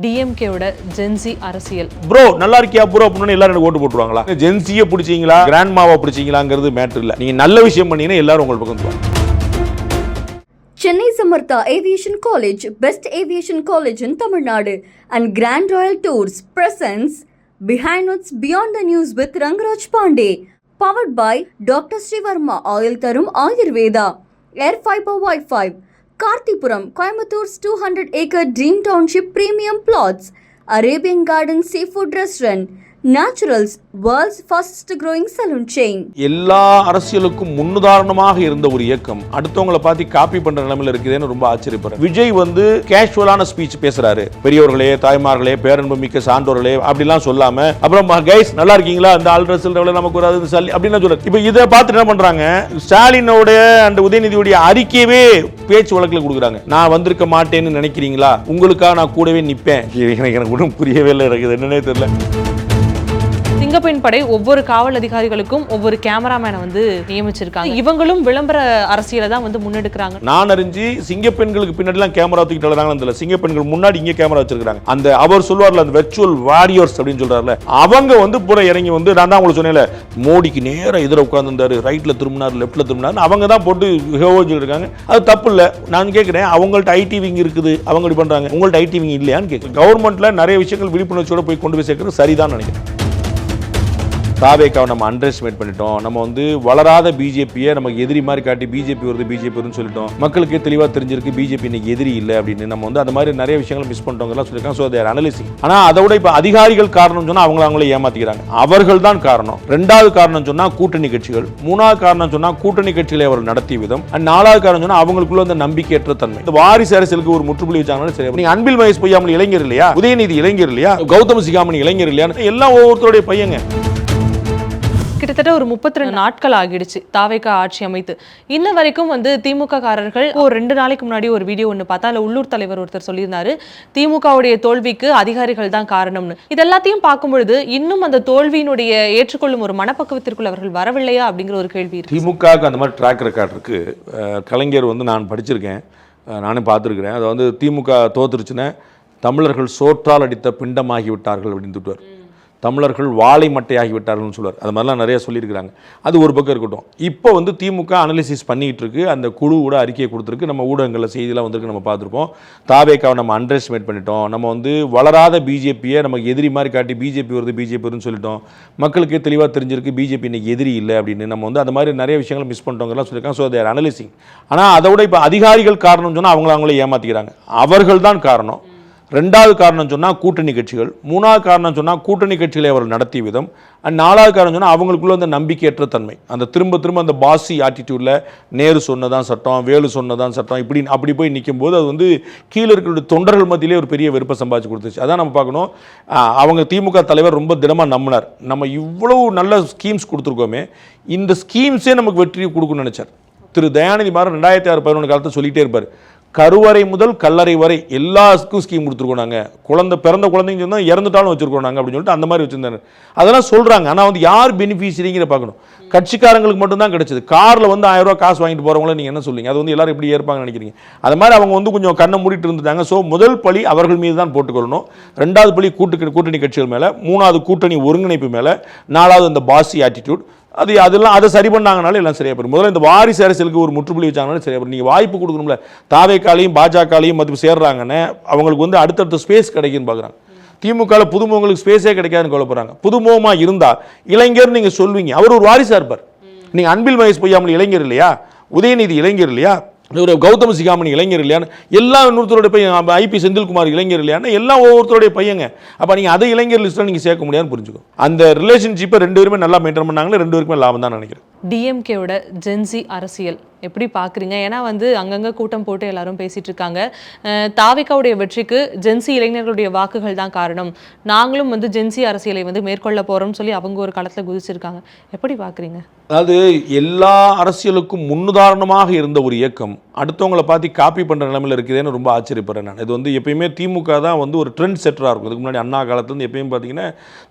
டிஎம்கேவோட gen Z அரசியல். Bro நல்லா இருக்கியா ப்ரோ அப்படின்னு எல்லாரும் எனக்கு ஓட்டு போட்டுருவாங்களா? ஜென்சியை பிடிச்சிங்களா கிராண்ட் மாவா பிடிச்சிங்களாங்கிறது மேட்டர் இல்லை. நீங்க நல்ல விஷயம் பண்ணீங்கன்னா எல்லாரும் உங்களுக்கு பக்கம் வந்துருவாங்க. Chennai Samartha Aviation College, best aviation college in Tamil Nadu, and Grand Royal Tours presents Behind Notes Beyond the News with Rangaraj Pandey, powered by Dr. Srivarma Oil Tarum Ayurveda, Air Fiber Wi-Fi, Kartipuram, Coimbatore 200-acre Dream Township Premium Plots, Arabian Garden Seafood Restaurant, Naturals, world's fastest growing saloon chain. எல்லா அரசியலுக்கும் முன்னுதாரணமாக இருந்த ஒரு இயக்கம் அடுத்தவங்களை பார்த்து copy பண்ற நிலைமையில இருக்குதுன்னு ரொம்ப ஆச்சரியப்படுறேன். விஜய் கேஷுவலான ஸ்பீச் பேசுறாரு. பெரியவர்களே, தாய்மார்களே, பேரன்பு மிக்க சான்றோர்களே அப்படிலாம் சொல்லாம அப்புறம் கைஸ் நல்லா இருக்கீங்களா, அந்த ஆல்ட்ரஸில் நமக்கு வராது சல்லி அப்படின்னு சொல்றாரு. இப்போ இதை பார்த்து என்ன பண்றாங்க, ஸ்டாலினோட அந்த உதயநிதியுடைய அறிக்கையவே பேச்சு வழக்கில் கொடுக்குறாங்க. நான் வந்திருக்க மாட்டேன்னு நினைக்கிறீங்களா, உங்களுக்காக நான் கூடவே நிற்பேன். எனக்கு ஒன்றும் புரியவே இல்லை, இருக்குது என்னன்னே தெரியல. சிங்கப்பெண் படை ஒவ்வொரு காவல் அதிகாரிகளுக்கும் ஒவ்வொரு கேமராமேனை நியமிச்சிருக்காங்க. இவங்களும் விளம்பர அரசியலை தான் முன்னெடுக்கிறாங்க. நான் அறிஞ்சு சிங்கப்பெண்களுக்கு பின்னாடிலாம் கேமரா தூக்கிட்டு வராங்க. சிங்கப்பெண்கள் முன்னாடி இங்கே கேமரா வச்சிருக்காங்க. அந்த அவர் சொல்வார்ல, அந்த வெர்ச்சுவல் வாரியர்ஸ் அப்படின்னு சொல்றாருல, அவங்க புற இறங்கி நான் தான் உங்களுக்கு சொன்னேன்ல, மோடிக்கு நேரம் எதிர உட்கார்ந்துருந்தாரு, ரைட்ல திரும்பினார், லெப்ட்ல திரும்பினார், அவங்க தான் போட்டு சொல்லிருக்காங்க. அது தப்பு இல்லை. நான் கேட்கிறேன், அவங்கள்ட்ட ஐடி விங் இருக்குது, அவங்க இப்படி பண்றாங்க, உங்கள்ட்ட ஐடி விங் இல்லையான்னு கேட்குறேன். கவர்மெண்ட்ல நிறைய விஷயங்கள் விழிப்புணர்ச்சியோட போய் கொண்டு போய் சேர்க்கிறது சரிதான் நினைக்கிறேன். தாவேக்காவை நம்ம அண்டர்எஸ்டிமேட் பண்ணிட்டோம். நம்ம வளராத பிஜேபியை நமக்கு எதிரி மாதிரி காட்டி பிஜேபி வருதுன்னு சொல்லிட்டோம். மக்களுக்கு தெளிவாக தெரிஞ்சிருக்கு பிஜேபி இன்னைக்கு எதிரி இல்லை அப்படின்னு. நம்ம அந்த மாதிரி நிறைய விஷயங்கள் மிஸ் பண்ணிட்டோம் சொல்லியிருக்காங்க. ஸோ தேர் அனலிசிங். ஆனால் அதை விட இப்போ அதிகாரிகள் காரணம் சொன்னால் அவங்களே ஏமாத்திக்கிறாங்க. அவர்கள் தான் காரணம். ரெண்டாவது காரணம் சொன்னால் கூட்டணி கட்சிகள். மூணாவது காரணம் சொன்னால் கூட்டணி கட்சிகளை அவர் நடத்திய விதம். நாலாவது காரணம் சொன்னால் அவங்களுக்குள்ள அந்த நம்பிக்கையற்ற தன்மை. இந்த வாரிசு அரசியலுக்கு ஒரு முற்றுப்புள்ளி வச்சாங்கன்னு சரி. நீங்க அன்பில் மகேஷ் பொய்யாமல் இளைஞர் இல்லையா, உதயநிதி இளைஞர் இல்லையா, கௌதம் சிகாமணி இளைஞர் இல்லையா, எல்லாம் ஒவ்வொருத்தருடைய பையங்க. கிட்டத்தட்ட ஒரு 32 நாட்கள் ஆகிடுச்சு தாவேக்கா ஆட்சி அமைத்து. இன்ன வரைக்கும் திமுக காரர்கள் ஒரு 2 நாளைக்கு முன்னாடி ஒரு வீடியோ ஒன்று பார்த்தா, அதில் உள்ளூர் தலைவர் ஒருத்தர் சொல்லியிருந்தாரு, திமுகவுடைய தோல்விக்கு அதிகாரிகள் தான் காரணம்னு. இதெல்லாத்தையும் பார்க்கும்பொழுது இன்னும் அந்த தோல்வியினுடைய ஏற்றுக்கொள்ளும் ஒரு மனப்பக்குவத்திற்குள் அவர்கள் வரவில்லையா அப்படிங்கிற ஒரு கேள்வி இருக்கு. திமுகவுக்கு அந்த மாதிரி ட்ராக் ரெக்கார்ட் இருக்கு. கலைஞர் நான் படிச்சிருக்கேன், நானும் பார்த்துருக்கிறேன். அதை திமுக தோத்துருச்சுன்னா தமிழர்கள் சோற்றால் அடித்த பிண்டமாகி விட்டார்கள் அப்படின்னு திட்டுவார். தமிழர்கள் வாழை மட்டையாகி விட்டார்கள்னு சொல்லுவார். அது மாதிரிலாம் நிறைய சொல்லியிருக்கிறாங்க. அது ஒரு பக்கம் இருக்கட்டும். இப்போ திமுக அனலிசிஸ் பண்ணிகிட்டு இருக்கு. அந்த குழுவோட அறிக்கையை கொடுத்துருக்கு. நம்ம ஊடகங்களில் செய்தியெல்லாம் வந்திருக்கு, நம்ம பார்த்துருப்போம். தாவேக்காவை நம்ம அண்டர்எஸ்டிமேட் பண்ணிட்டோம். நம்ம வளராத பிஜேபியை நமக்கு எதிரி மாதிரி காட்டி பிஜேபி வருதுன்னு சொல்லிட்டோம். மக்களுக்கு தெளிவாக தெரிஞ்சிருக்கு பிஜேபி இன்னைக்கு எதிரி இல்லை அப்படின்னு. நம்ம அந்த மாதிரி நிறைய விஷயங்களை மிஸ் பண்ணிட்டோங்கலாம் சொல்லியிருக்காங்க. ஸோ தேர் அனலிசிங். ஆனால் அதை விட இப்போ அதிகாரிகள் காரணம் சொன்னால் அவங்களே ஏமாற்றிக்கிறாங்க. அவர்கள் தான் காரணம். ரெண்டாவது காரணம் சொன்னால் கூட்டணி கட்சிகள். மூணாவது காரணம் சொன்னால் கூட்டணி கட்சிகளை அவர் நடத்திய விதம். நாலாவது காரணம் சொன்னால் அவங்களுக்குள்ள அந்த நம்பிக்கையற்ற தன்மை. அந்த திரும்ப அந்த பாசி ஆட்டிடியூடில் நேரு சொன்னதான் சட்டம், வேலு சொன்னதான் சட்டம், அப்படி போய் நிற்கும் போது அது கீழே இருக்கிற தொண்டர்கள் மத்தியிலே ஒரு பெரிய வெறுப்பை சம்பாதிச்சு கொடுத்துச்சு. அதான் நம்ம பார்க்கணும். அவங்க திமுக தலைவர் ரொம்ப தினமாக நம்பினார். நம்ம இவ்வளவு நல்ல ஸ்கீம்ஸ் கொடுத்துருக்கோமே, இந்த ஸ்கீம்ஸே நமக்கு வெற்றி கொடுக்கணும்னு நினைச்சார். திரு தயாநிதி மாறன் 2006-11 காலத்தை சொல்லிகிட்டே இருப்பார். கருவறை முதல் கல்லறை வரை எல்லாருக்கும் ஸ்கீம் கொடுத்துருக்கோம். நாங்கள் பிறந்த குழந்தைங்க சொன்னால் இறந்துட்டாலும் வச்சுருக்கோம் நாங்கள் அப்படின்னு சொல்லிட்டு அந்த மாதிரி வச்சுருந்தாங்க. அதெல்லாம் சொல்கிறாங்க. ஆனால் யார் பெனிஃபிஷரிங்கிற பார்க்கணும். கட்சிக்காரங்களுக்கு மட்டும்தான் கிடைச்சது. காரில் 1000 ரூபா காசு வாங்கிட்டு போகிறவங்கள நீங்கள் என்ன சொல்லுவீங்க? அது எல்லாரும் எப்படி ஏற்பாங்கன்னு நினைக்கிறீங்க? அது மாதிரி அவங்க கொஞ்சம் கண்ணை மூடிட்டு இருந்துட்டாங்க. ஸோ முதல் பழி அவர்கள் மீது தான் போட்டுக்கொள்ளணும். ரெண்டாவது பழி கூட்டணி கட்சிகள் மேலே, மூணாவது கூட்டணி ஒருங்கிணைப்பு மேலே, நாலாவது இந்த பாசி ஆட்டிடியூட். அதெல்லாம் அதை சரி பண்ணாங்கனாலும் எல்லாம் சரியா போயிடும். முதல்ல இந்த வாரிசு அரசியலுக்கு ஒரு முற்றுப்புள்ளி வச்சாங்கனாலும் சரியா போயிடும். நீங்கள் வாய்ப்பு கொடுக்கணும்ல. தாவேக்காலையும் பாஜகலையும் மதிப்பு சேர்றாங்கன்னு அவங்களுக்கு அடுத்தடுத்த ஸ்பேஸ் கிடைக்குன்னு பார்க்குறாங்க. திமுகவில் புதுமுகங்களுக்கு ஸ்பேஸே கிடைக்காதுன்னு கவலைப்படுறாங்க. புதுமுகமாக இருந்தால் இளைஞர் நீங்கள் சொல்வீங்க, அவர் ஒரு வாரிசாக இருப்பார். நீங்கள் அன்பில் மகேஷ் பொய்யாமல் இளைஞர் இல்லையா, உதயநிதி இளைஞர் இல்லையா, ஒரு கௌதம் சிகாமணி இளைஞர் இல்லையான்னு, எல்லாம் இன்னொருத்தருடைய பையன் ஐபி செந்தில்குமார் இளைஞர் இல்லையான்னு, எல்லாம் ஒவ்வொருத்தருடைய பையங்க. அப்போ நீங்கள் அதை இளைஞர் லிஸ்ட்டில் நீங்கள் சேர்க்க முடியாதுன்னு புரிஞ்சுக்கோ. அந்த ரிலேஷன்ஷிப்பை 2 பேருமே நல்லா மெயின்டைன் பண்ணாங்களே, 2 பேருக்குமே லாபம் தான் நினைக்கிறேன். டிஎம்கேவோட ஜென்சி அரசியல் எப்படி பார்க்குறீங்க? ஏன்னா அங்கங்கே கூட்டம் போட்டு எல்லாரும் பேசிகிட்டு இருக்காங்க. தாவேக்காவுடைய வெற்றிக்கு ஜென்சி இளைஞர்களுடைய வாக்குகள் தான் காரணம், நாங்களும் ஜென்சி அரசியலை மேற்கொள்ள போகிறோம்னு சொல்லி அவங்க ஒரு காலத்தில் குதிச்சிருக்காங்க. எப்படி பார்க்குறீங்க? அதாவது எல்லா அரசியலுக்கும் முன்னுதாரணமாக இருந்த ஒரு இயக்கம் அடுத்தவங்களை பார்த்து காப்பி பண்ணுற நிலைமையில் இருக்குதுன்னு ரொம்ப ஆச்சரியப்படுறேன் நான். இது வந்து எப்பயுமே திமுக தான் வந்து ஒரு ட்ரெண்ட் செட்டராக இருக்கும். இதுக்கு முன்னாடி அண்ணா காலத்துலேருந்து எப்பயும் பார்த்தீங்கன்னா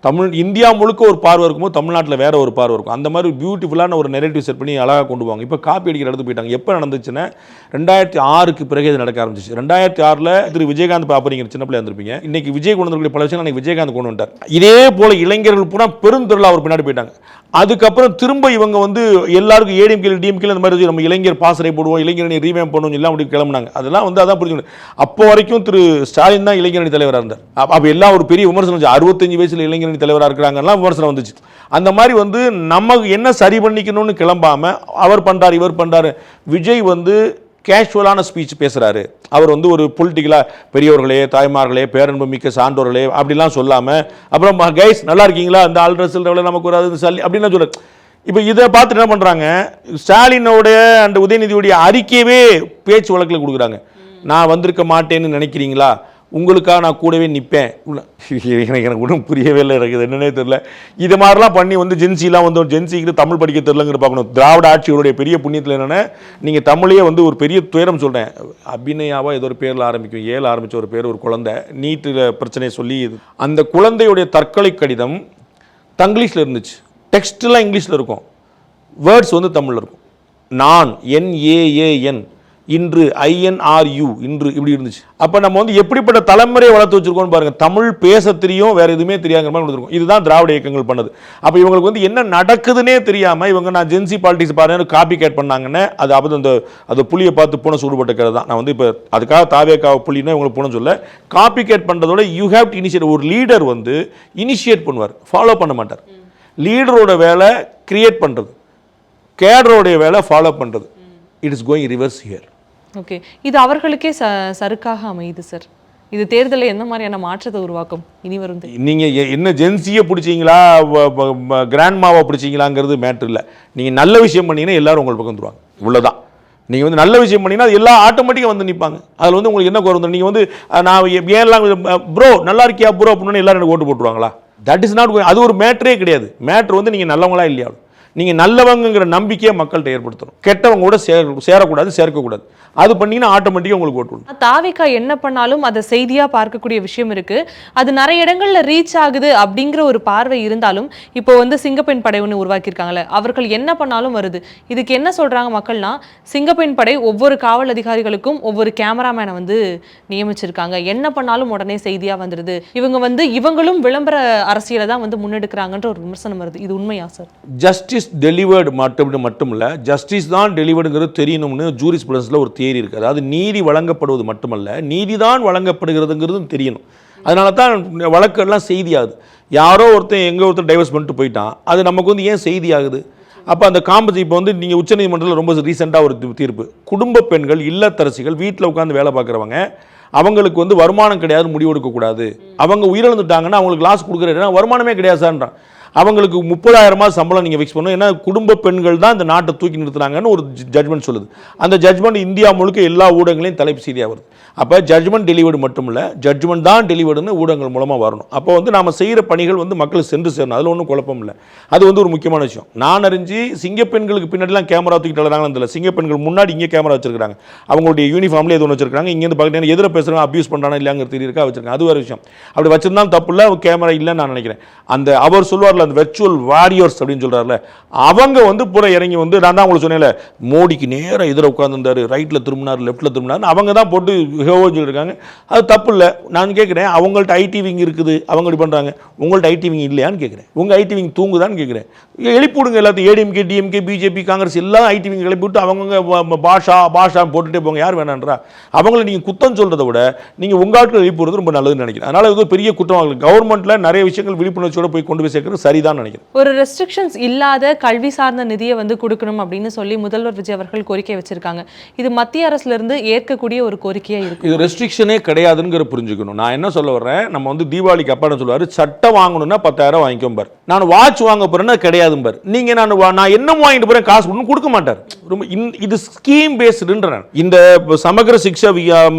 இந்தியா முழுக்க ஒரு பார்வை இருக்கும்போது தமிழ்நாட்டில் வேற ஒரு பார்வை இருக்கும். அந்த மாதிரி பியூட்டிஃபுல்லான ஒரு நெரேட்டிவ் செட் பண்ணி அழகாக கொண்டு போவாங்க. இப்போ காப்பி அடிக்கிற இடத்து போயிட்டாங்க. எப்போ நடந்துச்சுன்னா 2006க்கு பிறகு இது நடக்க ஆரம்பிச்சிச்சு. 2006 திரு விஜயகாந்த் பாப்பறீங்க சின்ன பிள்ளை இருந்திருப்பீங்க. இன்னைக்கு விஜய் கொண்டு வரக்கூடிய பல விஷயம் அன்னைக்கு விஜயகாந்த் கொண்டு வந்துட்டார். இதே போல இளைஞர்கள் பூரா பெருந்திரளா அவர் பின்னாடி போயிட்டாங்க. அதுக்கப்புறம் திரும்ப இவங்க வந்து எல்லாருக்கும் ஏடிஎம்கே டிஎம்கே அந்த மாதிரி நம்ம இளைஞர் பாசறை போடுவோம், இளைஞரணி ரீவேம் பண்ணுவோம் எல்லாம் அப்படி கிளம்புனாங்க. அதெல்லாம் வந்து அதான் புரிஞ்சுக்கணும். அப்போ வரைக்கும் திரு ஸ்டாலின் தான் இளைஞரணி தலைவராக இருந்தார். அப்போ எல்லாம் ஒரு பெரிய விமர்சனம் வந்துச்சு. 65 வயசுல இளைஞரணி தலைவராக இருக்கிறாங்கலாம் விமர்சனம் வந்துச்சு. அந்த மாதிரி வந்து நமக்கு என்ன சரி பண்ணிக்கணும்னு கிளம்பாம அவர் பண்றாரு இவர் பண்றாரு. விஜய் வந்து கேஷுவலான ஸ்பீச் பேசுகிறாரு. அவர் வந்து ஒரு பொலிட்டிக்கலாக பெரியவர்களே தாய்மார்களே பேரன்பு மிக்க சான்றோர்களே அப்படிலாம் சொல்லாமல் அப்புறம் கைஸ் நல்லா இருக்கீங்களா இந்த ஆல்ட்ரஸில் நமக்கு வராது சல்லி அப்படின்லாம் சொல்ல. இப்போ இதை பார்த்துட்டு என்ன பண்ணுறாங்க, ஸ்டாலினோடைய அந்த உதயநிதியுடைய அறிக்கையவே பேச்சு வழக்கில் கொடுக்குறாங்க. நான் வந்திருக்க மாட்டேன்னு நினைக்கிறீங்களா, உங்களுக்காக நான் கூடவே நிற்பேன். எனக்கு ஒன்றும் புரியவே இல்லை, எனக்கு என்னன்னே தெரியல. இது மாதிரிலாம் பண்ணி வந்து ஜென்சிலாம் வந்து ஜென்சிக்கு தமிழ் படிக்க தெரியலங்கிற பார்க்கணும். திராவிட ஆட்சியோடைய பெரிய புண்ணியத்தில் என்னென்னா நீங்கள் தமிழையே வந்து ஒரு பெரிய துயரம் சொல்கிறேன். அபிநயாவாக ஏதோ ஒரு பேரில் ஆரம்பிக்கும், ஏழு ஆரம்பித்த ஒரு பேர், ஒரு குழந்தை நீட்டில் பிரச்சனையை சொல்லி அந்த குழந்தையுடைய தற்கொலை கடிதம் தங்கிலீஷில் இருந்துச்சு. டெக்ஸ்ட்லாம் இங்கிலீஷில் இருக்கும், வேர்ட்ஸ் வந்து தமிழில் இருக்கும். நான் NAAN இன்று INRU இன்று இப்படி இருந்துச்சு. அப்போ நம்ம வந்து எப்படிப்பட்ட தலைமுறையை வளர்த்து வச்சிருக்கோம்னு பாருங்க. தமிழ் பேச தெரியும், வேற எதுவுமே தெரியாங்கிற மாதிரி கொடுத்துருக்கோம். இதுதான் திராவிட இயக்கங்கள் பண்ணது. அப்போ இவங்களுக்கு வந்து என்ன நடக்குதுன்னே தெரியாம இவங்க நான் ஜென்சி பாலிடிக்ஸ் பாருங்க காப்பி கேட் பண்ணாங்கன்னு அது அப்போ அந்த புளியை பார்த்து பூனை சூடுபட்டுக்கிறது தான். நான் வந்து இப்போ அதுக்காக தாவேக்காக புள்ளினா இவங்களுக்கு பூனை சொல்ல. காப்பி கேட் பண்ணுறதோட யூ ஹேவ் டு இனிஷியேட். ஒரு லீடர் வந்து இனிஷியேட் பண்ணுவார், ஃபாலோ பண்ண மாட்டார். லீடரோட வேலை கிரியேட் பண்ணுறது, கேடரோடைய வேலை ஃபாலோ பண்ணுறது. It is going reverse here. Okay, இது அவர்களுக்கே சறுக்காக அமையுது சார். இது தேர்தலில் எந்த மாதிரியான மாற்றத்தை உருவாக்கும் இனி வரும்? நீங்கள் என்ன ஜென்சியை பிடிச்சிங்களா கிராண்ட்மாவை பிடிச்சிங்களாங்கிறது மேட்ரு இல்லை. நீங்கள் நல்ல விஷயம் பண்ணீங்கன்னா எல்லாரும் உங்களுக்கு பக்கம் வந்துருவாங்க. இவ்வளோதான். நீங்கள் வந்து நல்ல விஷயம் பண்ணீங்கன்னா அது எல்லாம் ஆட்டோமேட்டிக்காக வந்து நிற்பாங்க. அதில் வந்து உங்களுக்கு என்ன குறை? நீங்கள் வந்து நான் ஏன்லாம் ப்ரோ நல்லா இருக்கியா ப்ரோ அப்படின்னு எல்லாரும் எனக்கு ஓட்டு போட்டுருவாங்களா? That is not. அது ஒரு மேட்ரே கிடையாது. மேட்ரு வந்து நீங்கள் நல்லவங்களா இல்லையா, நீங்கள் நல்லவங்கிற நம்பிக்கையை மக்கள்கிட்ட ஏற்படுத்தணும். கெட்டவங்க கூட சேரக்கூடாது, சேர்க்கக்கூடாது. அது பண்ணீங்கன்னா ஆட்டோமேட்டிக்காக உங்களுக்கு ஓட்டு. தாவேக்கா என்ன பண்ணாலும் அதை செய்தியாக பார்க்கக்கூடிய விஷயம் இருக்கு. அது நிறைய இடங்கள்ல ரீச் ஆகுது அப்படிங்கிற ஒரு பார்வை இருந்தாலும் இப்போ வந்து சிங்கப்பெண் படை ஒன்று உருவாக்கியிருக்காங்கல்ல, அவர்கள் என்ன பண்ணாலும் வருது. இதுக்கு என்ன சொல்றாங்க மக்கள்னா, சிங்கப்பெண் படை ஒவ்வொரு காவல் அதிகாரிகளுக்கும் ஒவ்வொரு கேமராமேனை வந்து நியமிச்சிருக்காங்க. என்ன பண்ணாலும் உடனே செய்தியா வந்துடுது. இவங்க வந்து இவங்களும் விளம்பர அரசியலை தான் வந்து முன்னெடுக்கிறாங்கன்ற ஒரு விமர்சனம் வருது. இது உண்மையா சார்? ஜஸ்டிஸ் டெலிவர்டு மட்டும் இல்லை, ஜஸ்டிஸ் தான் டெலிவர்டுங்கிறது தெரியணும்னு ஜூரிஸ்பிரூடன்ஸில் ஒரு தியரி இருக்குது. அதாவது நீதி வழங்கப்படுவது மட்டுமல்ல, நீதி தான் வழங்கப்படுகிறதுங்கிறதும் தெரியணும். அதனால தான் வழக்கெல்லாம் செய்தியாகுது. யாரோ ஒருத்தர் டைவர்ஸ் பண்ணிட்டு போயிட்டான், அது நமக்கு வந்து ஏன் செய்தி ஆகுது? அப்போ அந்த இப்போ வந்து நீங்கள் உச்சநீதிமன்றத்தில் ரொம்ப ரீசெண்டாக ஒரு தீர்ப்பு, குடும்ப பெண்கள் இல்லத்தரசிகள் வீட்டில் உட்காந்து வேலை பார்க்குறவங்க அவங்களுக்கு வந்து வருமானம் கிடையாது, முடிவெடுக்கக்கூடாது. அவங்க உயிரிழந்துட்டாங்கன்னா அவங்களுக்கு லாஸ் கொடுக்குற வருமானமே கிடையாது சார்ன்றான். அவங்களுக்கு 30,000 சம்பளம் நீங்கள் ஃபிக்ஸ் பண்ணணும். ஏன்னா குடும்ப பெண்கள் தான் இந்த நாட்டை தூக்கி நிறுத்துனாங்கன்னு ஒரு ஜட்மெண்ட் சொல்லுது. அந்த ஜட்மெண்ட் இந்தியா முழுக்க எல்லா ஊடகங்களையும் தலைப்பு செய்தியாக வருது. அப்போ ஜட்மெண்ட் டெலிவர்டு மட்டும் இல்லை, ஜட்மெண்ட் தான் டெலிவர்டுன்னு ஊடகங்கள் மூலமாக வரணும். அப்போ வந்து நாம் செய்கிற பணிகள் வந்து மக்களுக்கு சென்று சேரணும். அதில் ஒன்றும் குழப்பம் இல்லை. அது வந்து ஒரு முக்கியமான விஷயம். நான் அறிஞ்சு சிங்கப்பெண்களுக்கு பின்னாடிலாம் கேமரா தூக்கிட்டு வராங்கன்னு தெரியல. சிங்கப்பெண்கள் முன்னாடி இங்கே கேமரா வச்சிருக்காங்க. அவங்களுடைய யூனிஃபார்ம்லேயே எது ஒன்று வச்சிருக்காங்க. இங்கேருந்து பார்க்குறேன் எதிர பேசுகிறாங்க, அப்யூஸ் பண்ணுறாங்க இல்லையாங்கிறது தெரியறக்கா வச்சிருக்காங்க. அது ஒரு விஷயம். அப்படி வச்சிருந்தாலும் தப்பு இல்லை, கேமரா இல்லைன்னு நான் நினைக்கிறேன். அந்த அவர் சொல்லுவார்ல அந்த வெர்ச்சுவல் வாரியர்ஸ் அப்படின்னு சொல்றாருல, அவங்க வந்து புற இறங்கி வந்து நான் தான் உங்களுக்கு சொன்னேன்ல, மோடிக்கு நேராக எதிர உட்கார்ந்துருந்தாரு, ரைட்டில் திரும்பினார் லெஃப்ட்டில் திரும்பினார், அவங்க தான் போட்டு சொல்லியிருக்காங்க. அது தப்பு இல்லை. நான் கேட்குறேன், அவங்கள்ட்ட ஐடி விங் இருக்குது, அவங்க இப்படி பண்ணுறாங்க, உங்கள்ட்ட ஐடி விங் இல்லையான்னு கேட்குறேன். உங்கள் ஐடி விங் தூங்குதான்னு கேட்குறேன். எழுப்பிவிடுங்க எல்லாத்தையும். ஏடிஎம்கே டிஎம்கே பிஜேபி காங்கிரஸ் எல்லாம் ஐடி விங் எழுப்பிவிட்டு அவங்க பாஷா போட்டுகிட்டே போங்க. யார் வேணான்றா? அவங்களை நீங்கள் குத்தம் சொல்கிறத விட நீங்கள் உங்கள் ஆட்கள் எழுப்பிடுறது ரொம்ப நல்லதுன்னு நினைக்கிறேன். அதனால் இது பெரிய குற்றம். கவர்மெண்ட்டில் நிறைய விஷயங்கள் விழிப்புணர்ச்சியோட போய் கொண்டு போய் சேர்க்கறது சரிதான் நினைக்கிறேன். ஒரு ரெஸ்ட்ரிக்ஷன்ஸ் இல்லாத கல்வி சார்ந்த நிதியை வந்து கொடுக்கணும் அப்படின்னு சொல்லி முதல்வர் விஜய் அவர்கள் கோரிக்கை வச்சிருக்காங்க. இது மத்திய அரசுல இருந்து ஏற்கக்கூடிய ஒரு கோரிக்கையா இருக்கு. இது ரெஸ்ட்ரிக்ஷனே கிடையாதுங்கிற புரிஞ்சுக்கணும். நான் என்ன சொல்ல வர்றேன், நம்ம வந்து தீபாவளிக்கு அப்பா சொல்லுவாரு, சட்டம் வாங்கணும்னா 10,000 வாங்கிக்கும் பார், நான் வாட்ச் வாங்க போறேன்னா கிடையாதும் பார். நீங்க நான் என்ன வாங்கிட்டு போறேன் காசு ஒன்றும் கொடுக்க மாட்டார். ரொம்ப இது ஸ்கீம் பேஸ்டுன்ற இந்த சமகர சிக்ஷா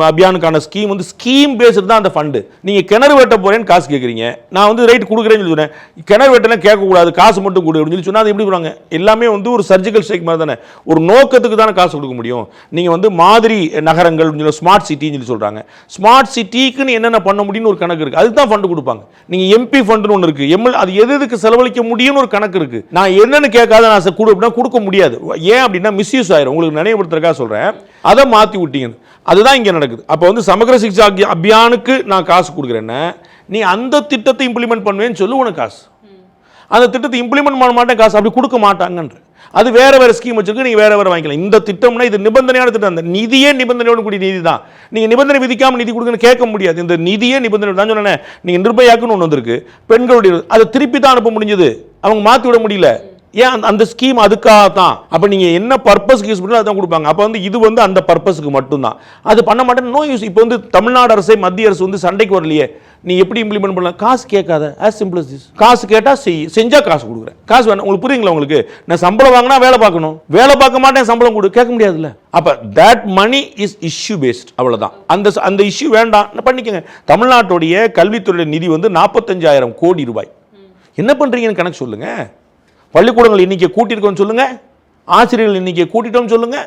அபியானுக்கான ஸ்கீம் வந்து ஸ்கீம் பேஸ்டு தான் அந்த ஃபண்டு. நீங்க கிணறு வெட்ட போறேன்னு காசு கேட்குறீங்க, நான் வந்து ரைட் கொடுக்குறேன்னு சொல்றேன். கிணறு வெட்ட மக்கள்கிட்ட கேட்கக்கூடாது, காசு மட்டும் கொடு அப்படின்னு சொன்னால் அது எப்படி பண்ணுவாங்க? எல்லாமே வந்து ஒரு சர்ஜிக்கல் ஸ்ட்ரைக் மாதிரி தானே, ஒரு நோக்கத்துக்கு தானே காசு கொடுக்க முடியும். நீங்கள் வந்து மாதிரி நகரங்கள் ஸ்மார்ட் சிட்டின்னு சொல்லி சொல்கிறாங்க. ஸ்மார்ட் சிட்டிக்குன்னு என்னென்ன பண்ண முடியும்னு ஒரு கணக்கு இருக்குது, அதுக்கு தான் ஃபண்டு கொடுப்பாங்க. நீங்கள் எம்பி ஃபண்டுன்னு ஒன்று இருக்குது, அது எதுக்கு செலவழிக்க முடியும்னு ஒரு கணக்கு இருக்குது. நான் என்னென்னு கேட்காத நான் கொடு அப்படின்னா கொடுக்க முடியாது. ஏன் அப்படின்னா மிஸ்யூஸ் ஆயிரும். உங்களுக்கு நினைவுபடுத்துறதுக்காக சொல்கிறேன், அதை மாற்றி விட்டீங்க. அதுதான் இங்கே நடக்குது. அப்போ வந்து சமகர சிக்ஷா அபியானுக்கு நான் காசு கொடுக்குறேன்னா நீ அந்த திட்டத்தை இம்ப்ளிமெண்ட் பண்ணுவேன்னு சொல்லி உனக்கு காசு, அந்த திட்டத்தை இம்ப்ளிமெண்ட் பண்ண மாட்டேன் காசு அப்படி கொடுக்க மாட்டாங்கன்ற. அது வேற வேற ஸ்கீம் வச்சிருக்கு, நீங்க வேற வேற வாங்கிக்கலாம். இந்த திட்டம்னா இது நிபந்தனையான திட்டம், அந்த நிதியே நிபந்தனையோடு கூடிய நிதி தான். நீங்க நிபந்தனை விதிக்காம நிதி கொடுங்கன்னு கேட்க முடியாது. இந்த நிதியே நிபந்தனை தான் சொன்னேன். நீங்க நிர்பயாக்குன்னு ஒன்று வந்திருக்கு, பெண்களுடைய அதை திருப்பி தான் அனுப்ப முடிஞ்சது, அவங்க மாற்றி விட முடியல. ஏன்? அந்த ஸ்கீம் அதுக்காக தான். அப்போ நீங்கள் என்ன பர்பஸ்க்கு யூஸ் பண்ணி அதான் கொடுப்பாங்க. அப்போ வந்து இது வந்து அந்த பர்பஸ்க்கு மட்டும்தான், அது பண்ண மாட்டேன் நோ யூஸ். இப்போ வந்து தமிழ்நாடு அரசை மத்திய அரசு வந்து சண்டைக்கு வரலையே, நீ எப்படி இம்ப்ளிமெண்ட் பண்ணலாம்? காசு கேட்காத, ஆஸ் சிம்பிள் அஸ் திஸ். காசு கேட்டால் செஞ்சால் காசு கொடுக்குறேன், காசு வேணும். உங்களுக்கு புரியுங்களா? உங்களுக்கு நான் சம்பளம் வாங்கினா வேலை பார்க்கணும், வேலை பார்க்க மாட்டேன் சம்பளம் கொடு, கேட்க முடியாதுல்ல. அப்போ that money is issue based, அவ்வளோதான். அந்த இஷ்யூ வேண்டாம் பண்ணிக்கோங்க. தமிழ்நாட்டுடைய கல்வித்துறை நிதி வந்து 45,000 கோடி ரூபாய். என்ன பண்ணுறீங்கன்னு கணக்கு சொல்லுங்க. பள்ளிக்கூடங்கள் எண்ணிக்கை கூட்டியிருக்கோன்னு சொல்லுங்க, ஆசிரியர்கள் எண்ணிக்கை கூட்டிட்டோம்னு சொல்லுங்க,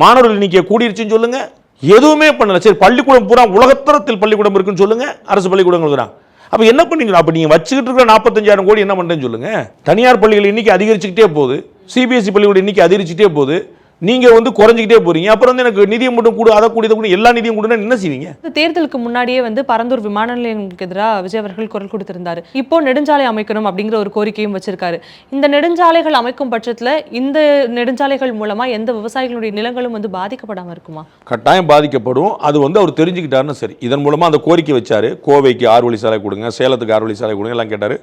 மாணவர்கள் எண்ணிக்கை கூடிருச்சுன்னு சொல்லுங்க. எதுவுமே பண்ணல. சரி, பள்ளிக்கூடம் பூரா உலகத்தரத்தில் பள்ளிக்கூடம் இருக்குன்னு சொல்லுங்க, அரசு பள்ளிக்கூடங்கள் தான். அப்போ என்ன பண்ணீங்க? அப்போ நீங்கள் வச்சுக்கிட்டு இருக்கிற 45,000 கோடி என்ன பண்ணுறேன்னு சொல்லுங்க. தனியார் பள்ளிகள் எண்ணிக்கை அதிகரிச்சுக்கிட்டே போகுது, சிபிஎஸ்சி பள்ளிக்கூட எண்ணிக்கை அதிகரிச்சுட்டே போகுது, நீங்கள் வந்து குறைஞ்சிக்கிட்டே போறீங்க. அப்புறம் வந்து எனக்கு நிதியை மட்டும் கூட அதை கூட எல்லா நிதியும் கூட என்ன செய்வீங்க? தேர்தலுக்கு முன்னாடியே வந்து பரந்தூர் விமான நிலையங்களுக்கு எதிராக விஜய் அவர்கள் குரல் கொடுத்திருந்தாரு. இப்போ நெடுஞ்சாலை அமைக்கணும் அப்படிங்கிற ஒரு கோரிக்கையும் வச்சிருக்காரு. இந்த நெடுஞ்சாலைகள் அமைக்கும் பட்சத்தில் இந்த நெடுஞ்சாலைகள் மூலமா எந்த விவசாயிகளுடைய நிலங்களும் வந்து பாதிக்கப்படாம இருக்குமா? கட்டாயம் பாதிக்கப்படும். அது வந்து அவர் தெரிஞ்சுக்கிட்டாருன்னு சரி. இதன் மூலமா அந்த கோரிக்கை வச்சாரு, கோவைக்கு 6 வழி சாலை கொடுங்க, சேலத்துக்கு 6 வழி சாலை கொடுங்க எல்லாம் கேட்டாரு.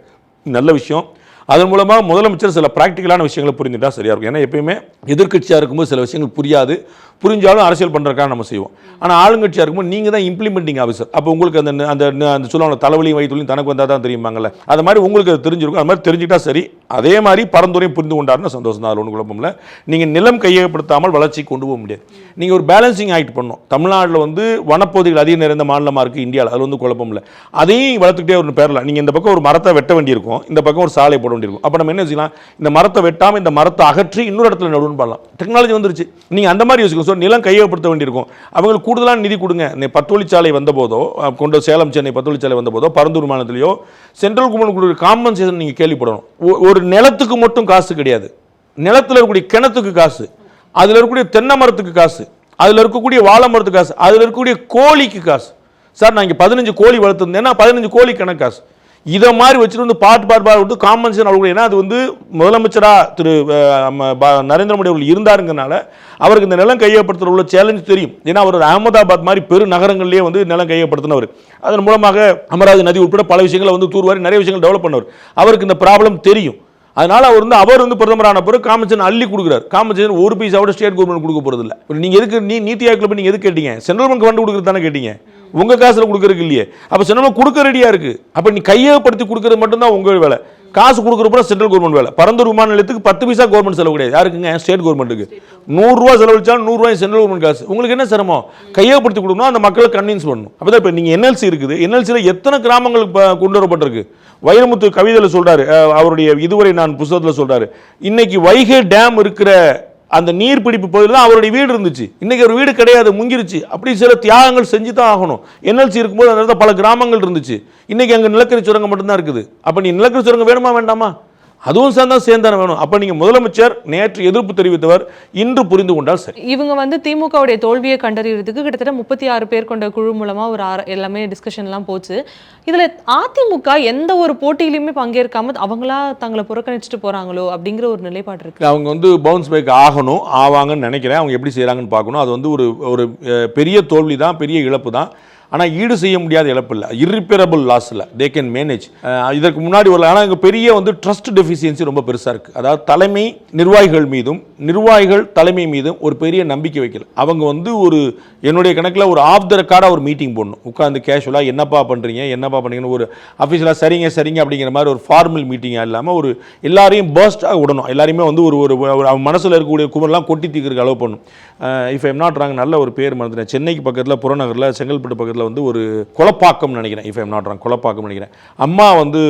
நல்ல விஷயம். அதன் மூலமாக முதலமைச்சர் சில ப்ராக்டிக்கலான விஷயங்களை புரிஞ்சுட்டா சரியாக இருக்கும். ஏன்னா எப்பயுமே எதிர்க்கட்சியாக இருக்கும்போது சில விஷயங்கள் புரியாது, புரிஞ்சாலும் அரசியல் பண்ணுறதுக்காக நம்ம செய்வோம். ஆனால் ஆளுங்கட்சியாக இருக்கும்போது நீங்கள் தான் இம்ப்ளிமெண்டிங் ஆஃபீஸர். அப்போ உங்களுக்கு அந்த சொல்லுவாங்க தலைவலியும் வயிற்றுலையும் தனக்கு வந்தால் தான் தெரியுமாங்கல்ல, அது மாதிரி உங்களுக்கு அது தெரிஞ்சிருக்கும். அது மாதிரி தெரிஞ்சுக்கிட்டா சரி. அதே மாதிரி பரந்துரையும் புரிந்து கொண்டாருன்னு சந்தோஷம் தான், அது ஒன்றும் குழப்பம் இல்லை. நீங்கள் நிலம் கையகப்படுத்தாமல் வளர்ச்சி கொண்டு போக முடியாது. நீங்கள் ஒரு பேலன்சிங் ஆக்ட் பண்ணணும். தமிழ்நாட்டில் வந்து வனப்பகுதிகள் அதிக நிறைந்த மாநிலமாக இருக்குது இந்தியாவில், அது வந்து குழப்பம் இல்லை. அதையும் வளர்த்துக்கிட்டே ஒரு பேரில் நீங்கள் இந்த பக்கம் ஒரு மரத்தை வெட்ட வேண்டியிருக்கும், இந்த பக்கம் ஒரு சாலை போட வேண்டியிருக்கும். அப்போ நம்ம என்ன செய்யலாம்? இந்த மரத்தை வெட்டாமல் இந்த மரத்தை அகற்றி இன்னொரு இடத்துல நடுவுன்னு பண்ணலாம். டெக்னாலஜி வந்துருச்சு. நீங்கள் அந்த மாதிரி யோசிக்கணும். ஸோ நிலம் கையகப்படுத்த வேண்டியிருக்கும். அவங்களுக்கு கூடுதலான நிதி கொடுங்க. 10 வழிச்சாலை வந்த போதோ, கொண்டு சேலம் சென்னை 10 வழிச்சாலை வந்த போதோ, பரந்தூர் மாநிலத்திலேயோ சென்ட்ரல் கவர்மெண்ட் கொடுக்குற காம்பன்சேஷன் நீங்கள் கேள்விப்படணும். ஒரு நிலத்துக்கு மட்டும் காசு கிடையாது, நிலத்தில் இருக்கக்கூடிய கிணத்துக்கு காசு, அதில் இருக்கக்கூடிய தென்னை மரத்துக்கு காசு, அதில் இருக்கக்கூடிய வாழை மரத்துக்கு காசு, அதில் இருக்கக்கூடிய கோழிக்கு காசு. சார் நான் இங்கே 15 கோழி வளர்த்துருந்தேன்னா 15 கோழி கணக்கு காசு. இதை மாதிரி வச்சுட்டு வந்து பாட்டு விட்டு காம்பன்சேஷன் அவ்வளோ. ஏன்னா அது வந்து முதலமைச்சராக திரு நரேந்திர மோடி அவர்கள் இருந்தாருங்கனால அவருக்கு இந்த நிலம் கையகப்படுத்துகிற உள்ள சேலஞ்சு தெரியும். ஏன்னா அவர் அகமதாபாத் மாதிரி பெரு நகரங்கள்லேயே வந்து நிலம் கையகப்படுத்தினவர். அதன் மூலமாக அமராவதி நதி உட்பட பல விஷயங்களை வந்து தூர்வாரி நிறைய விஷயங்கள் டெவலப் பண்ணவர். அவருக்கு இந்த ப்ராப்ளம் தெரியும். அதனால அவர் வந்து பிரதமரான பிறகு காம்பன்சேஷன் அள்ளி கொடுக்குறாரு. காம்பன்சேஷன் ஒரு பைசாவோட ஸ்டேட் கவர்மெண்ட் கொடுக்க போறது இல்லை. நீங்கள் எதுக்கு நீத்தி ஆயோக்ல போய் நீங்கள் எதுக்கு கேட்டீங்க? சென்ட்ரல் பேங்க் ஃபண்ட் கொடுக்குறது தானே கேட்டீங்க, உங்க காசுல கொடுக்கறதுக்கு இல்லையே. அப்போ சென்ட்ரல் கொடுக்க ரெடியா இருக்கு. அப்போ நீ கையகப்படுத்தி கொடுக்கறது மட்டும்தான் உங்க வேலை. காசு கொடுக்குறப்ப சென்ட்ரல் கவர்மெண்ட் வேலை. பரந்தூர் விமான நிலையத்துக்கு 10 பைசா கவர்மெண்ட் செலவு கிடையாது. யாருக்குங்க? ஸ்டேட் கவர்மெண்ட்டுக்கு. 100 ரூபா செலவழிச்சாலும் 100 ரூபாய் சென்ட்ரல் கவர்மெண்ட் காசு. உங்களுக்கு என்ன சிரமம்? கையகப்படுத்தி கொடுக்கணும், அந்த மக்களை கன்வின்ஸ் பண்ணணும். அப்பதான் இப்போ நீங்கள் NLC இருக்குது, NLCயில் எத்தனை கிராமங்களுக்கு கொண்டு வரப்பட்டிருக்கு? வைரமுத்து கவிதையில் சொல்றாரு, அவருடைய இதுவரை நான் புத்தகத்தில் சொல்றாரு, இன்னைக்கு வைகை டேம் இருக்கிற அந்த நீர்பிடிப்பு பகுதியில் தான் அவருடைய வீடு இருந்துச்சு. இன்னைக்கு ஒரு வீடு கிடையாது, முங்கிருச்சு. அப்படி சில தியாகங்கள் செஞ்சு தான் ஆகணும். NLC இருக்கும்போது அந்த இடத்துல பல கிராமங்கள் இருந்துச்சு. இன்னைக்கு அங்கே நிலக்கரி சுரங்கம் மட்டும்தான் இருக்குது. அப்போ நீ நிலக்கரி சுரங்கம் வேணுமா வேண்டாமா? அதுவும் சேர்ந்தானே வேணும். அப்ப நீங்க முதலமைச்சர் நேற்று எதிர்ப்பு தெரிவித்தவர் இன்று புரிந்து கொண்டால் சரி. இவங்க வந்து திமுகவுடைய தோல்வியை கண்டறியறதுக்கு கிட்டத்தட்ட 36 பேர் கொண்ட குழு மூலமா ஒரு எல்லாமே டிஸ்கஷன் எல்லாம் போச்சு. இதுல அதிமுக எந்த ஒரு போட்டியிலுமே பங்கேற்காம அவங்களா தங்களை புறக்கணிச்சுட்டு போறாங்களோ அப்படிங்கிற ஒரு நிலைப்பாடு இருக்கு. அவங்க வந்து பவுன்ஸ் பேக் ஆவாங்கன்னு நினைக்கிறேன். அவங்க எப்படி செய்யறாங்கன்னு பார்க்கணும். அது வந்து ஒரு பெரிய தோல்வி தான், பெரிய இழப்பு தான். ஆனால் ஈடு செய்ய முடியாத இழப்பு இல்லை, இர்ரிப்பேரபிள் லாஸில் தே கேன் மேனேஜ். இதற்கு முன்னாடி வரல. ஆனால் இங்கே பெரிய வந்து ட்ரஸ்ட் டெஃபிஷியன்சி ரொம்ப பெருசாக இருக்குது. அதாவது தலைமை நிர்வாகிகள் மீதும் நிர்வாகிகள் தலைமை மீதும் ஒரு பெரிய நம்பிக்கை வைக்கல. அவங்க வந்து என்னுடைய கணக்கில் ஒரு ஆஃப் த ரெக்கார்டாக ஒரு மீட்டிங் போடணும். உட்காந்து கேஷுவலாக என்னப்பா பண்ணுறீங்கன்னு ஒரு அஃபீஷியலாக சரிங்க அப்படிங்கிற மாதிரி ஒரு ஃபார்மல் மீட்டிங்காக இல்லாமல் எல்லாரையும் பர்ஸ்டாக விடணும். எல்லாருமே வந்து ஒரு மனசில் இருக்கக்கூடிய குமரெல்லாம் கொட்டி தீர்க்கிறதுக்கு அளவு பண்ணணும். இஃப் ஐம் நாட் ராங், நல்ல ஒரு பேர் மறந்துட்டேன். சென்னைக்கு பக்கத்தில் புறநகரில் செங்கல்பட்டு பக்கத்தில் பேரில் வந்து ஒரு குலப்பாக்கம் நினைக்கிறேன், if I'm not wrong, Kulappakkam நினைக்கிறேன். அம்மா வந்து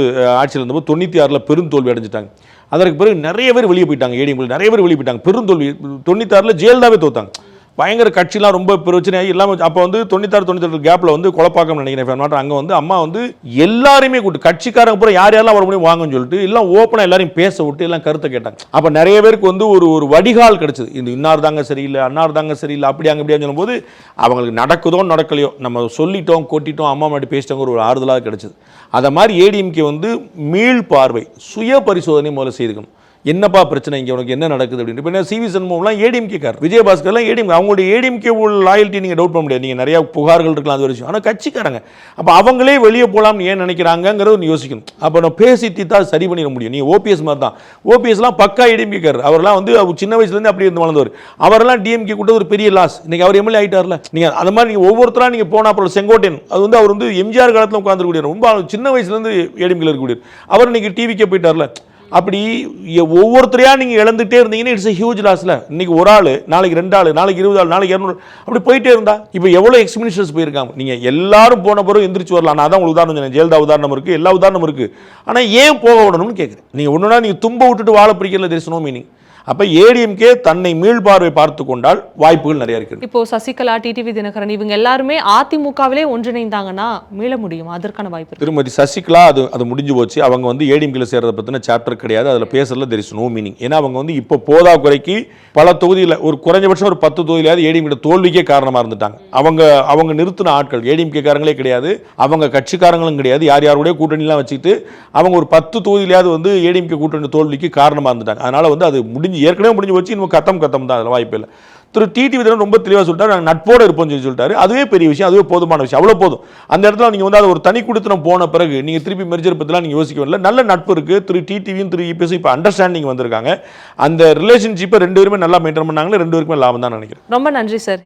ஆட்சியில் இருந்தபோது 96 பெருந்தோல்வி அடைஞ்சிட்டாங்க. அதற்கு பிறகு நிறைய பேர் வெளியே போயிட்டாங்க, ஏடிஎம்ல நிறைய பேர் வெளியே போயிட்டாங்க. பெருந்தோல்வி 96 ஜெயலலிதாவே தோத்தாங்க. பயங்கர கட்சிலாம் ரொம்ப பிரச்சனையாகி எல்லாமே. அப்போ வந்து 96-98 கேப்பில் வந்து குழப்பாக்கம் நினைக்கிறேன். அங்கே வந்து அம்மா வந்து எல்லாருமே கூட்டு கட்சிக்காரங்க அப்புறம் யார் யாரெல்லாம் வர முடியும் வாங்கன்னு சொல்லிட்டு எல்லாம் ஓப்பனாக எல்லாரையும் பேச விட்டு எல்லாம் கருத்தை கேட்டாங்க. அப்போ நிறைய பேருக்கு வந்து ஒரு வடிகால் கிடைச்சது. இந்த இன்னார் தாங்க சரியில்லை, அன்னார் தாங்க சரியில்லை, அப்படி அங்கே இப்படியான்னு சொல்லும்போது அவங்களுக்கு நடக்குதோ நடக்கலையோ நம்ம சொல்லிட்டோம் கொட்டிட்டோம் அம்மா மாட்டி பேசிட்டோங்க ஒரு ஆறுதலாக கிடைச்சது. அதை மாதிரி ஏடிஎம்கே வந்து மீள் பார்வை சுய பரிசோதனை முதல்ல செய்துக்கணும். என்னப்பா பிரச்சனை, இங்கே உனக்கு என்ன நடக்குது அப்படின்னு. இப்போ சிவி சண்முகம்லாம் ஏடிஎம்கே கார், விஜயபாஸ்கர்லாம் ஏடிஎம், அவங்களுடைய ஏடிஎம்கே உள்ள லாயல்ட்டி நீங்கள் டவுட் பண்ண முடியாது. நீங்கள் நிறையா புகார்கள் இருக்கலாம், அது ஒரு விஷயம். ஆனால் கட்சிக்காரங்க அப்போ அவங்களே வெளியே போகலாம்னு ஏன் நினைக்கிறாங்கிறத யோசிக்கணும். அப்போ நம்ம பேசி தீர்த்தா சரி பண்ணிட முடியும். நீங்கள் ஓபிஎஸ் மாதிரி தான், ஓபிஎஸ்லாம் பக்கா ஏடிஎம்கே கார். அவரெல்லாம் வந்து அவர் சின்ன வயசுலேருந்து அப்படி இருந்து வளர்ந்தவர். அவரெல்லாம் டிஎம்கே கூட ஒரு பெரிய லாஸ். இன்றைக்கி அவர் எம்எல்ஏ ஆகிட்டார்ல. நீங்கள் அந்த மாதிரி நீங்கள் ஒவ்வொருத்தராக நீங்கள் போனால் அப்புறம் செங்கோட்டையன், அது வந்து அவர் வந்து எம்ஜிஆர் காலத்தில் உட்காந்துருக்கூடிய ரொம்ப சின்ன வயசுலேருந்து ஏடிஎம்கேல இருக்கக்கூடிய அவர் இன்னைக்கு டிவிக்கே போயிட்டார்ல. அப்படி ஒவ்வொருத்தரையா நீங்க இழந்துட்டே இருந்தீங்கன்னா இட்ஸ் ஹியூஜ் லாஸ்ல. இன்னைக்கு ஒரு ஆள், நாளைக்கு 2 ஆள், நாளைக்கு 20 ஆள், நாளைக்கு 200, அப்படி போயிட்டே இருந்தா இப்போ எவ்வளவு எக்ஸ்மினிஸ்டர்ஸ் போயிருக்காங்க. நீங்க எல்லாரும் போன பிறகு எந்திரிச்சு வரலாம். நான் தான் உங்களுக்கு உதாரணம் சொன்னேன், ஜெயலலிதா உதாரணம் இருக்கு, எல்லா உதாரணம் இருக்கு. ஆனா ஏன் போக விடணும்னு கேட்குறேன். நீங்க ஒண்ணுனா நீங்க தும்ப விட்டுட்டு வாழ பிடிக்கல, தெர் இஸ் நோ மீனிங். அப்ப ஏடிஎம்கே தன்னை மீள்பார்வை பார்த்து கொண்டால் வாய்ப்புகள் நிறைய இருக்கு. இப்போ சசிகலா, டிடிவி தினகரன் இவங்க எல்லாருமே அதிமுகவிலே ஒன்றிணைந்தாங்கன்னா மீள முடியும், அதற்கான வாய்ப்பு. திருமதி சசிகலா அது முடிஞ்சு போச்சு. அவங்க வந்து ஏடிஎம்கேல சேர்றத பத்தின சாப்டர் கிடையாது, அதுல பேசுறதுல தெர் இஸ் நோ மீனிங். ஏன்னா அவங்க வந்து இப்போ போதா குறைக்கு பல தொகுதியில் ஒரு குறைஞ்சபட்சம் ஒரு 10 தொகுதியிலாவது ஏடிஎம்கே தோல்விக்கே காரணமா இருந்துட்டாங்க. அவங்க நிறுத்தின ஆட்கள் ஏடிஎம்கே காரங்களே கிடையாது, அவங்க கட்சிக்காரங்களும் கிடையாது. யார் யாருடைய கூட்டணிலாம் வச்சுக்கிட்டு அவங்க ஒரு 10 தொகுதியிலாவது வந்து ஏடிஎம்கே கூட்டணி தோல்விக்கு காரணமா இருந்துட்டாங்க. அதனால வந்து அது ஏற்கனவே முடிஞ்சு போச்சு, இன்னும் கத்தம் தான், அதில் வாய்ப்பு இல்லை. திரு டிடிவி தினகரன் ரொம்ப தெளிவாக சொல்லிட்டாரு, நாங்கள் நட்போடு இருப்போம்னு சொல்லிட்டாரு. அதுவே பெரிய விஷயம், அதுவே போதுமான விஷயம், அவ்வளோ போதும். அந்த இடத்துல நீங்கள் வந்து அது ஒரு தனி குடித்தனம் போன பிறகு நீங்கள் திருப்பி மெர்ஜர் பற்றிலாம் நீங்கள் யோசிக்க வரல. நல்ல நட்பு இருக்குது. திரு டிடிவியும் திரு இபிஎஸ் இப்போ அண்டர்ஸ்டாண்டிங் வந்திருக்காங்க. அந்த ரிலேஷன்ஷிப்பை 2 பேருமே நல்லா மெயின்டைன் பண்ணாங்களே, 2 பேருக்குமே லாபம் தான் நினைக்கிறேன். ரொம்ப நன்றி sir.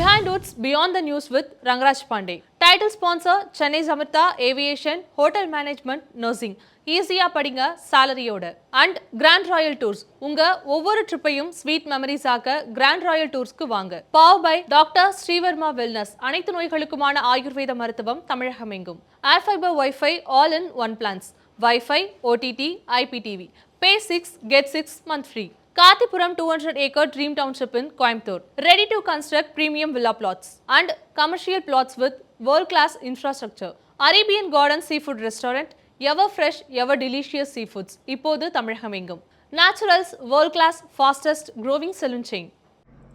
Behind Woods Beyond the News with Rangaraj Pandey. Title sponsor Chennai Samartha Aviation, Hotel Management, Nursing. ஈஸியா படிங்க சாலரியோட. அண்ட் கிராண்ட் ராயல் டூர்ஸ், உங்க ஒவ்வொரு ட்ரிப்பையும் ஸ்வீட் மெமரிஸ் ஆக்க கிராண்ட் ராயல் டூர்ஸ்க்கு வாங்க. Power by doctor Srivarma wellness, அனைத்து நோய்களுக்குமான ஆயுர்வேத மருத்துவம் தமிழகம் எங்கும். Air fiber wifi all in one plans, wifi, OTT, IPTV. Pay 6 get 6 month free. Kathipuram 200-acre Dream Township in Coimbatore. Ready to construct premium villa plots and commercial plots with world-class infrastructure. Arabian Garden Seafood Restaurant, ever fresh, ever delicious seafoods. இப்போது தமிழகம் எங்கும். Naturals, world-class, fastest growing saloon chain.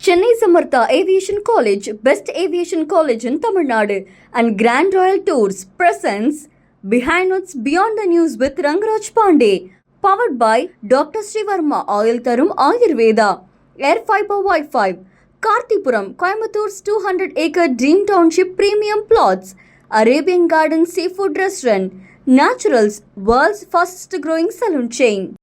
Chennai Samartha Aviation College, best aviation college in Tamil Nadu, and Grand Royal Tours presents Behind Woods Beyond the News with Rangaraj Pandey. Powered by Dr. Srivarma Oil Tarum Ayurveda, Air Fiber Wi-Fi, Karthipuram, Coimbator's 200-acre Dream Township Premium Plots, Arabian Garden Seafood Restaurant, Naturals, world's fastest growing saloon chain.